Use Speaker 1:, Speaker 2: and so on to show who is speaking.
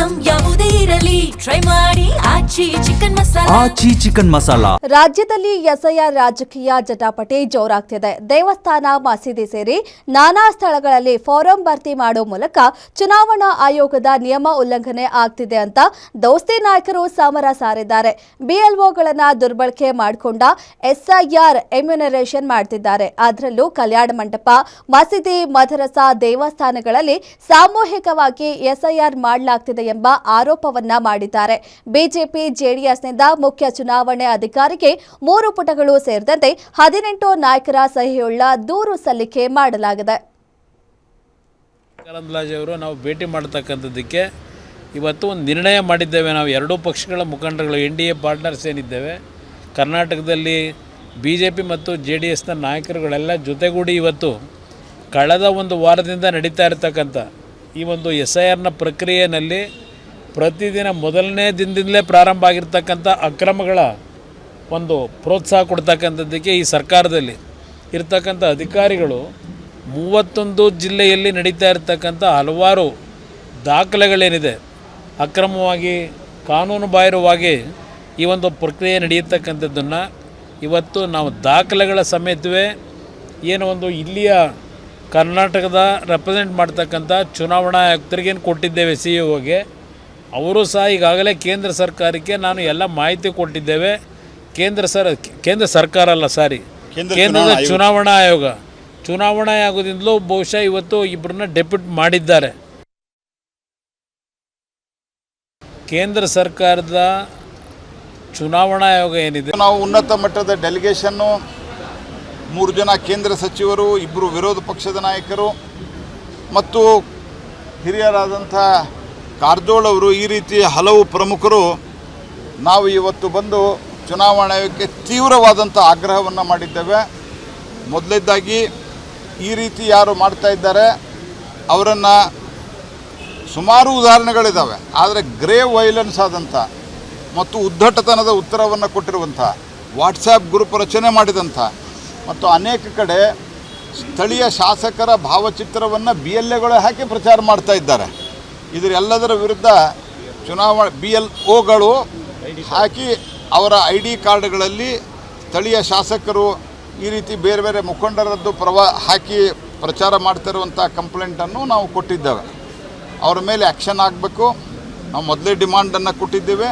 Speaker 1: Item ಯಾವುದೇ ಇರಲಿ try ಮಾಡಿ ಆಚಿ ಚಿಕನ್ ಮಸಾಲಾ.
Speaker 2: ರಾಜ್ಯದಲ್ಲಿ ಎಸ್ಐಆರ್ ರಾಜಕೀಯ ಜಟಾಪಟಿ ಜೋರಾಗ್ತಿದೆ. ದೇವಸ್ಥಾನ, ಮಸೀದಿ ಸೇರಿ ನಾನಾ ಸ್ಥಳಗಳಲ್ಲಿ ಫಾರಂ ಭರ್ತಿ ಮಾಡೋ ಮೂಲಕ ಚುನಾವಣಾ ಆಯೋಗದ ನಿಯಮ ಉಲ್ಲಂಘನೆ ಆಗ್ತಿದೆ ಅಂತ ದೋಸ್ತಿ ನಾಯಕರು ಸಮರ ಸಾರಿದ್ದಾರೆ. ಬಿಎಲ್ಒಗಳನ್ನ ದುರ್ಬಳಕೆ ಮಾಡಿಕೊಂಡ ಎಸ್ಐಆರ್ ಎಮ್ಯುನರೇಷನ್ ಮಾಡ್ತಿದ್ದಾರೆ. ಅದರಲ್ಲೂ ಕಲ್ಯಾಣ ಮಂಟಪ, ಮಸೀದಿ, ಮದರಸಾ, ದೇವಸ್ಥಾನಗಳಲ್ಲಿ ಸಾಮೂಹಿಕವಾಗಿ ಎಸ್ಐಆರ್ ಮಾಡಲಾಗ್ತಿದೆ ಎಂಬ ಆರೋಪವನ್ನ ಮಾಡಿದ್ದಾರೆ. ಬಿಜೆಪಿ ಜೆಡಿಎಸ್ನಿಂದ ಮುಖ್ಯ ಚುನಾವಣೆ ಅಧಿಕಾರಿಗೆ 3 ಪುಟಗಳು ಸೇರಿದಂತೆ 18 ನಾಯಕರ ಸಹಿಯುಳ್ಳ ದೂರು ಸಲ್ಲಿಕೆ ಮಾಡಲಾಗಿದೆ.
Speaker 3: ನಾವು ಭೇಟಿ ಮಾಡತಕ್ಕಂಥದ್ದಕ್ಕೆ ಇವತ್ತು ಒಂದು ನಿರ್ಣಯ ಮಾಡಿದ್ದೇವೆ. ನಾವು ಎರಡೂ ಪಕ್ಷಗಳ ಮುಖಂಡರುಗಳು NDA ಪಾರ್ಟ್ನರ್ಸ್ ಏನಿದ್ದೇವೆ, ಕರ್ನಾಟಕದಲ್ಲಿ BJP ಮತ್ತು JDSನ ನಾಯಕರುಗಳೆಲ್ಲ ಜೊತೆಗೂಡಿ ಇವತ್ತು ಕಳೆದ ಒಂದು ವಾರದಿಂದ ನಡೀತಾ ಇರತಕ್ಕಂಥ ಈ ಒಂದು SIRನ ಪ್ರಕ್ರಿಯೆಯಲ್ಲಿ ಪ್ರತಿದಿನ ಮೊದಲನೇ ದಿನದಿಂದಲೇ ಪ್ರಾರಂಭ ಆಗಿರ್ತಕ್ಕಂಥ ಅಕ್ರಮಗಳ ಒಂದು ಪ್ರೋತ್ಸಾಹ ಕೊಡ್ತಕ್ಕಂಥದ್ದಕ್ಕೆ ಈ ಸರ್ಕಾರದಲ್ಲಿ ಇರ್ತಕ್ಕಂಥ ಅಧಿಕಾರಿಗಳು 31 ಜಿಲ್ಲೆಯಲ್ಲಿ ನಡೀತಾ ಇರತಕ್ಕಂಥ ಹಲವಾರು ದಾಖಲೆಗಳೇನಿದೆ, ಅಕ್ರಮವಾಗಿ ಕಾನೂನು ಬಾಹಿರವಾಗಿ ಈ ಒಂದು ಪ್ರಕ್ರಿಯೆ ನಡೆಯತಕ್ಕಂಥದ್ದನ್ನು ಇವತ್ತು ನಾವು ದಾಖಲೆಗಳ ಸಮೇತವೇ ಏನು ಒಂದು ಇಲ್ಲಿಯ ಕರ್ನಾಟಕದ ರೆಪ್ರೆಸೆಂಟ್ ಮಾಡ್ತಕ್ಕಂಥ ಚುನಾವಣಾ ಆಯುಕ್ತರಿಗೇನು ಕೊಟ್ಟಿದ್ದೇವೆ CEOಗೆ, ಅವರು ಸಹ ಈಗಾಗಲೇ ಕೇಂದ್ರ ಸರ್ಕಾರಕ್ಕೆ ನಾನು ಎಲ್ಲ ಮಾಹಿತಿ ಕೊಟ್ಟಿದ್ದೇವೆ. ಕೇಂದ್ರ ಸರ್ಕಾರ ಅಲ್ಲ, ಕೇಂದ್ರದ ಚುನಾವಣಾ ಆಯೋಗದಿಂದಲೂ ಬಹುಶಃ ಇವತ್ತು ಇಬ್ಬರನ್ನ ಡೆಪ್ಯೂಟ್ ಮಾಡಿದ್ದಾರೆ. ಕೇಂದ್ರ ಸರ್ಕಾರದ ಚುನಾವಣಾ ಆಯೋಗ ಏನಿದೆ,
Speaker 4: ನಾವು ಉನ್ನತ ಮಟ್ಟದ ಡೆಲಿಗೇಷನ್ನು 3 ಜನ ಕೇಂದ್ರ ಸಚಿವರು, 2 ವಿರೋಧ ಪಕ್ಷದ ನಾಯಕರು ಮತ್ತು ಹಿರಿಯರಾದಂಥ ಕಾರಜೋಳ ಅವರು, ಈ ರೀತಿ ಹಲವು ಪ್ರಮುಖರು ನಾವು ಇವತ್ತು ಬಂದು ಚುನಾವಣಾ ಆಯೋಗಕ್ಕೆ ತೀವ್ರವಾದಂಥ ಆಗ್ರಹವನ್ನು ಮಾಡಿದ್ದೇವೆ. ಮೊದಲನೇದಾಗಿ ಈ ರೀತಿ ಯಾರು ಮಾಡ್ತಾ ಇದ್ದಾರೆ ಅವರನ್ನು ಸುಮಾರು ಉದಾಹರಣೆಗಳಿದ್ದಾವೆ, ಆದರೆ ಗ್ರೇವ್ ವೈಲೆನ್ಸ್ ಆದಂಥ ಮತ್ತು ಉದ್ದಟತನದ ಉತ್ತರವನ್ನು ಕೊಟ್ಟಿರುವಂಥ, ವಾಟ್ಸಪ್ ಗ್ರೂಪ್ ರಚನೆ ಮಾಡಿದಂಥ ಮತ್ತು ಅನೇಕ ಕಡೆ ಸ್ಥಳೀಯ ಶಾಸಕರ ಭಾವಚಿತ್ರವನ್ನು BLAಗಳು ಹಾಕಿ ಪ್ರಚಾರ ಮಾಡ್ತಾ ಇದ್ದಾರೆ. ಇದರೆಲ್ಲದರ ವಿರುದ್ಧ BLOಗಳು ಹಾಕಿ ಅವರ ID ಕಾರ್ಡ್ಗಳಲ್ಲಿ ಸ್ಥಳೀಯ ಶಾಸಕರು ಈ ರೀತಿ ಬೇರೆ ಬೇರೆ ಮುಖಂಡರದ್ದು ಹಾಕಿ ಪ್ರಚಾರ ಮಾಡ್ತಿರುವಂಥ ಕಂಪ್ಲೇಂಟನ್ನು ನಾವು ಕೊಟ್ಟಿದ್ದೇವೆ. ಅವರ ಮೇಲೆ ಆ್ಯಕ್ಷನ್ ಆಗಬೇಕು. ನಾವು ಮೊದಲೇ ಡಿಮಾಂಡನ್ನು ಕೊಟ್ಟಿದ್ದೇವೆ.